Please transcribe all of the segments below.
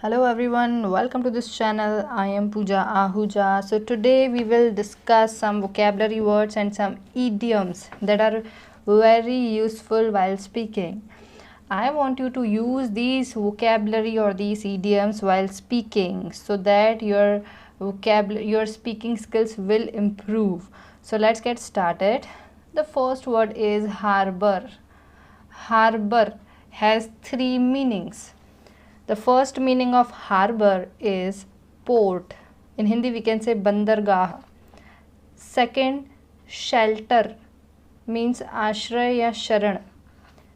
Hello everyone, welcome to this channel. I am Pooja Ahuja. So today we will discuss some vocabulary words and some idioms that are very useful while speaking. I want you to use these vocabulary or these idioms while speaking so that your speaking skills will improve. So let's get started. The first word is harbor. Harbor has three meanings. The first meaning of harbor is port. In Hindi we can say bandargah. Second, shelter means ashray ya sharan.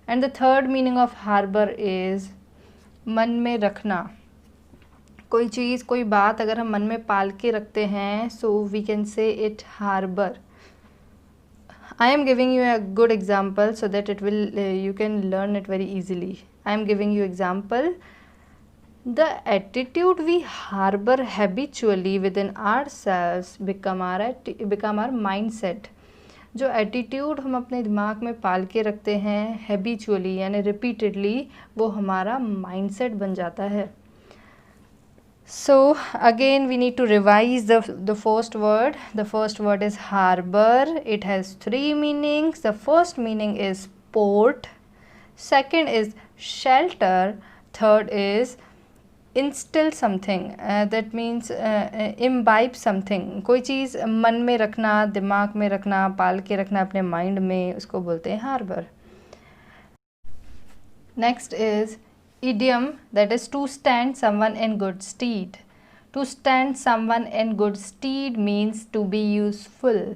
And the third meaning of harbor is मन में रखना. कोई चीज़ कोई बात अगर हम मन में पाल के रखते हैं so we can say it harbor. I am giving you a good example so that you can learn it very easily. I am giving you example. The attitude we harbor habitually within ourselves become our mindset. जो attitude हम अपने दिमाग में पाल के रखते हैं habitually यानी repeatedly वो हमारा माइंडसेट बन जाता है. So again we need to revise the first word. The first word is harbor. It has three meanings. The first meaning is port. Second is shelter. Third is instill something. That means imbibe something. कोई चीज़ मन में रखना, दिमाग में रखना, पाल के रखना अपने माइंड में, उसको बोलते हैं harbour. Next is idiom, that is to stand someone in good stead. To stand someone in good stead means to be useful.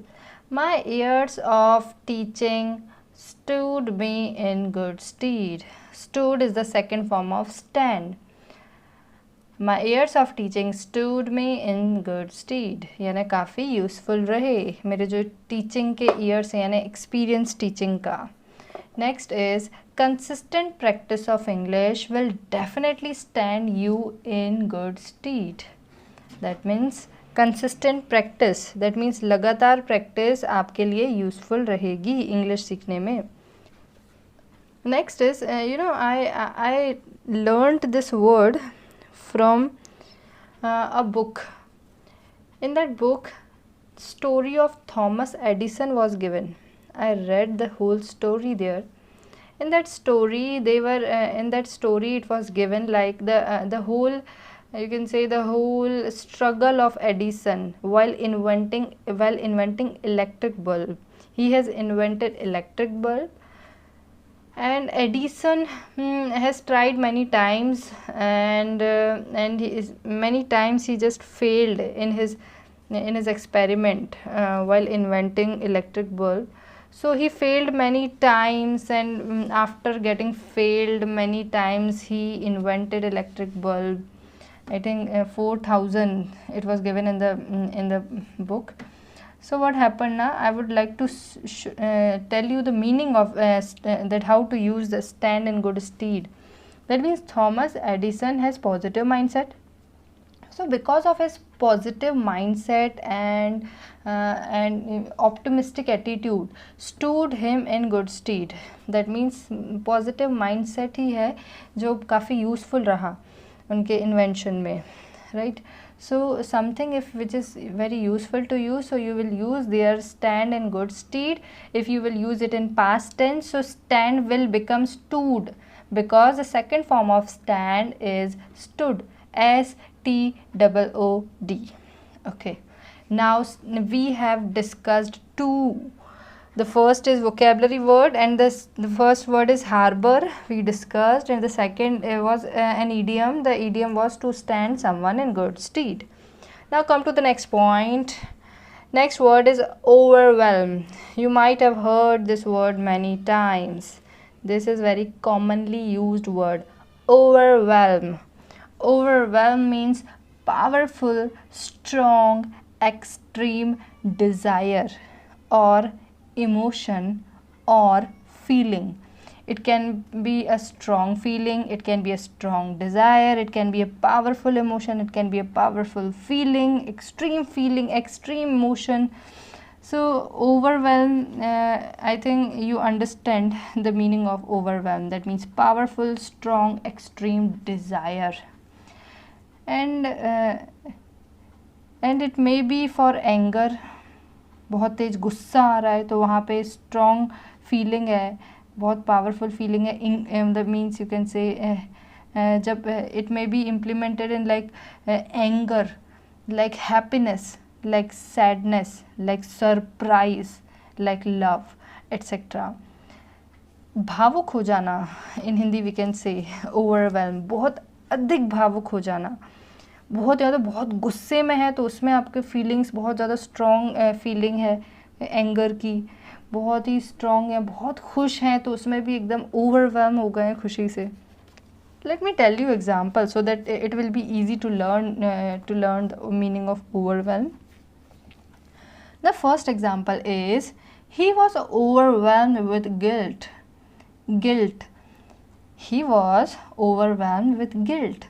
My years of teaching stood me in good stead. Stood is the second form of stand. My years of teaching stood me in good stead. यानी काफ़ी useful रहे मेरे जो teaching के years हैं यानी experience teaching का. Next is consistent practice of English will definitely stand you in good stead. That means consistent practice, that means लगातार प्रैक्टिस आपके लिए यूज़फुल रहेगी इंग्लिश सीखने में. Next is I learned this word from a book. In that book, story of Thomas Edison was given. I read the whole story there. In that story it was given like the whole, you can say, the whole struggle of Edison while inventing electric bulb. He has invented electric bulb. And Edison has tried many times and many times he just failed in his experiment while inventing electric bulb. So he failed many times, and after getting failed many times he invented electric bulb. I think 4000 it was given in the book. So what happened now? I would like to tell you the meaning of that, how to use the stand in good stead. That means Thomas Edison has positive mindset. So because of his positive mindset and optimistic attitude stood him in good stead. That means positive mindset ही है जो काफ़ी useful रहा उनके invention में, right? So something which is very useful to you, so you will use their stand in good stead. If you will use it in past tense, so stand will become stood, because the second form of stand is stood, STOOD. Okay, now we have discussed two. The first is vocabulary word, and the first word is harbor we discussed, and the second was an idiom. The idiom was to stand someone in good stead. Now come to the next point. Next word is overwhelm. You might have heard this word many times. This is very commonly used word. Overwhelm. Overwhelm means powerful, strong, extreme desire or emotion or feeling. It can be a strong feeling, it can be a strong desire, it can be a powerful emotion, it can be a powerful feeling, extreme emotion. So overwhelm, I think you understand the meaning of overwhelm. That means powerful, strong, extreme desire. And it may B for anger, बहुत तेज गुस्सा आ रहा है तो वहाँ पे strong feeling है, बहुत powerful feeling है. The means you can say जब it may be implemented in like anger, like happiness, like sadness, like surprise, like love etcetera. भावुक हो जाना, in Hindi we can say overwhelm, बहुत अधिक भावुक हो जाना. बहुत ज़्यादा बहुत गुस्से में है तो उसमें आपके फीलिंग्स बहुत ज़्यादा स्ट्रॉन्ग फीलिंग है एंगर की, बहुत ही स्ट्रॉन्ग है. बहुत खुश हैं तो उसमें भी एकदम ओवरवेल्म हो गए हैं खुशी से. Let me tell you example so that it will be easy to learn the meaning of overwhelm. The first example is he was overwhelmed with guilt. Guilt, he was overwhelmed with guilt.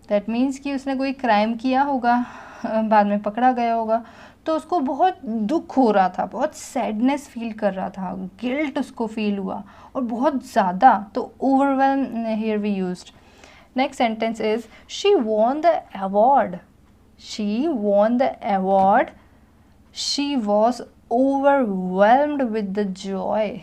That means कि उसने कोई crime किया होगा, बाद में पकड़ा गया होगा तो उसको बहुत दुख हो रहा था, बहुत सैडनेस फील कर रहा था, गिल्ट उसको फील हुआ और बहुत ज़्यादा, तो overwhelm here we used. Next sentence is she won the award. She won the award. She was overwhelmed with the joy.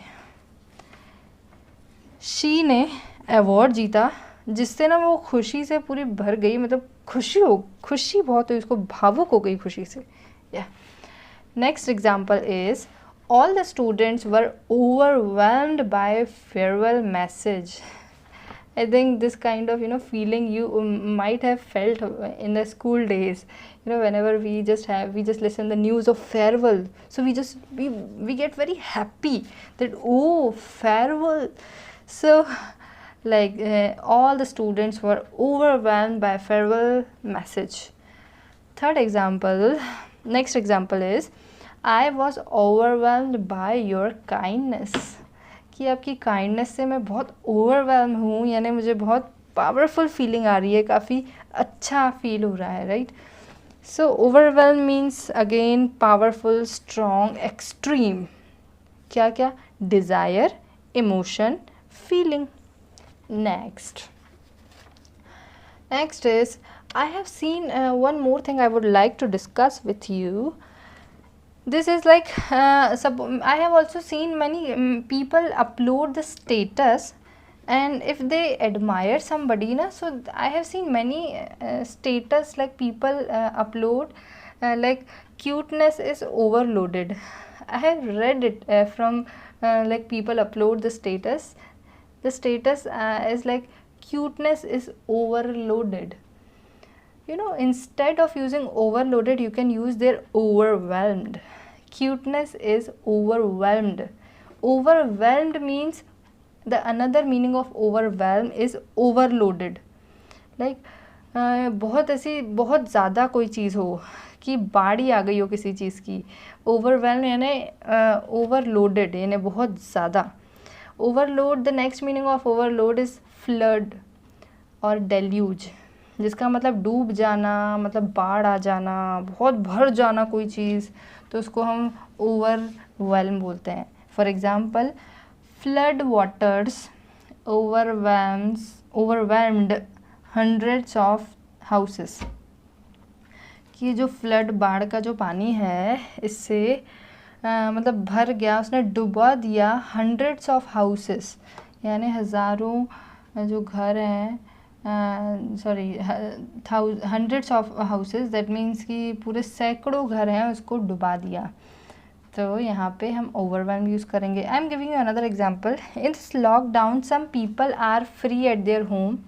She ने अवार्ड जीता जिससे ना वो खुशी से पूरी भर गई, मतलब खुशी बहुत हुई उसको, भावुक हो गई खुशी से. Next example is all the students were overwhelmed bye farewell message. I think this kind of feeling you might have felt in the school days. Whenever we just listen the news of farewell, so we get very happy that oh, farewell. So like all the students were overwhelmed by farewell message. Next example is I was overwhelmed by your kindness. कि आपकी kindness से मैं बहुत overwhelm हूँ, यानी मुझे बहुत powerful feeling आ रही है, काफ़ी अच्छा फील हो रहा है, right. So overwhelm means again powerful, strong, extreme. क्या क्या? Desire, emotion, feeling. Next is I have seen one more thing I would like to discuss with you. This is like I have also seen many people upload the status, and if they admire somebody na, so I have seen many status like people upload like cuteness is overloaded. I have read it from like people upload the status. The status is like cuteness is overloaded. Instead of using overloaded, you can use their overwhelmed. Cuteness is overwhelmed. Overwhelmed means the another meaning of overwhelm is overloaded. Like बहुत ज़्यादा कोई चीज़ हो कि बाढ़ी आ गई हो किसी चीज़ की. ओवरवेल्म यानी ओवरलोडेड, यानी बहुत ज़्यादा. Overload, the next meaning of overload is flood और डेल्यूज, जिसका मतलब डूब जाना, मतलब बाढ़ आ जाना, बहुत भर जाना कोई चीज़, तो उसको हम ओवरवेल्म बोलते हैं. For example flood waters overwhelmed hundreds of houses. कि जो फ्लड, बाढ़ का जो पानी है, इससे मतलब भर गया, उसने डुबा दिया हंड्रेड्स ऑफ हाउसेस, यानी हज़ारों जो घर हैं, hundreds of houses. That means कि पूरे सैकड़ों घर हैं, उसको डुबा दिया. तो यहाँ पे हम ओवरवेल्म यूज़ करेंगे. I am giving you another example. In this lockdown some people are free at their home.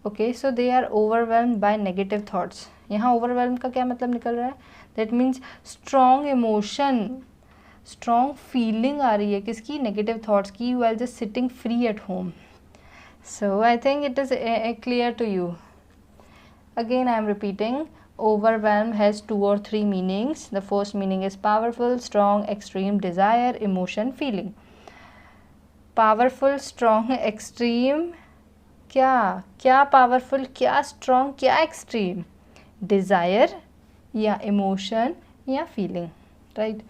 Okay, so they are overwhelmed by negative thoughts. यहाँ ओवरवेल्म का क्या मतलब निकल रहा है? That means strong emotion, strong feeling आ रही है किसकी? नेगेटिव थॉट्स की. You are just sitting free at home. So I think it is clear to you. Again I am repeating, overwhelm has 2 or 3 meanings. The first meaning is powerful, strong, extreme, desire, emotion, feeling. Powerful, strong, extreme, क्या powerful, क्या strong, क्या extreme? Desire या emotion या feeling, right?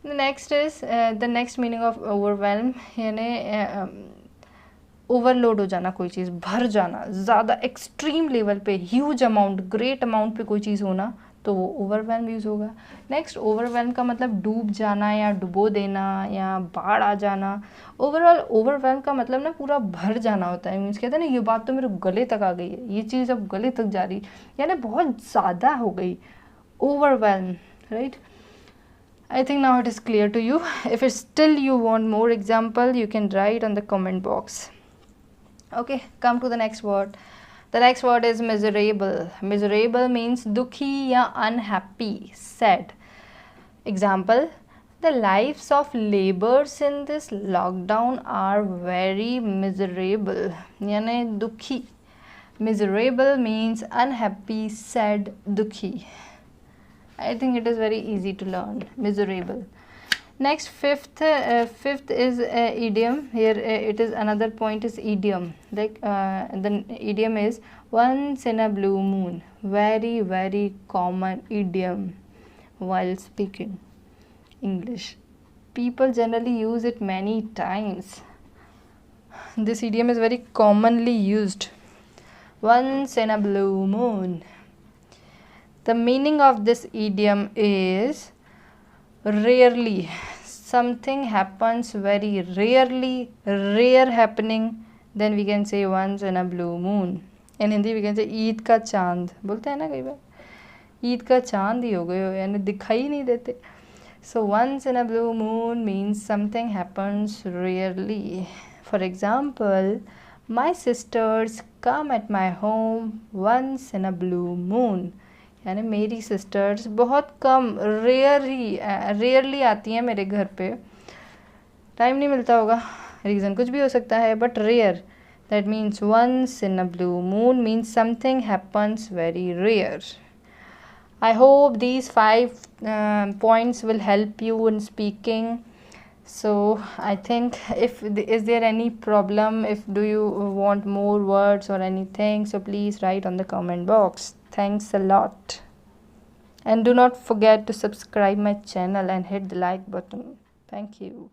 The next is the next meaning of overwhelm, यानी overload हो जाना, कोई चीज़ भर जाना, ज़्यादा एक्सट्रीम लेवल पे, ह्यूज अमाउंट, ग्रेट अमाउंट पे कोई चीज़ होना, तो वो ओवरवेल्म यूज़ होगा। नेक्स्ट, ओवरवेल्म का मतलब डूब जाना या डुबो देना या बाढ़ आ जाना। ओवरऑल ओवरवेल्म का मतलब ना पूरा भर जाना होता है। मीन्स कहते हैं ना, ये बात तो मेरे गले तक आ गई है, ये चीज़ अब गले तक जा रही, यानी बहुत ज़्यादा हो गई, overwhelm, right. I think now it is clear to you. If it's still you want more example, you can write on the comment box. Okay, come to the next word. The next word is miserable. Miserable means dukhi ya unhappy, sad. Example, the lives of laborers in this lockdown are very miserable. यानी दुखी. Miserable means unhappy, sad, dukhi. I think it is very easy to learn. Miserable. Next, fifth is idiom. Here it is another point is idiom. Like the idiom is once in a blue moon. Very very common idiom while speaking English. People generally use it many times. This idiom is very commonly used. Once in a blue moon. The meaning of this idiom is rarely. Something happens very rarely, rare happening, then we can say once in a blue moon. In Hindi we can say Eid का चांद, बोलते हैं ना कई बार, ईद का चांद ही हो गए हो, यानी दिखाई नहीं देते. So once in a blue moon means something happens rarely. For example, my sisters come at my home once in a blue moon. यानी मेरी सिस्टर्स बहुत कम, रेयरली आती हैं मेरे घर पे. टाइम नहीं मिलता होगा, रीज़न कुछ भी हो सकता है, but rare, that means once in a blue moon means something happens very rare. I hope these 5 points will help you in speaking. So I think is there any problem, if do you want more words or anything, so please write on the comment box. Thanks a lot. And do not forget to subscribe my channel and hit the like button. Thank you.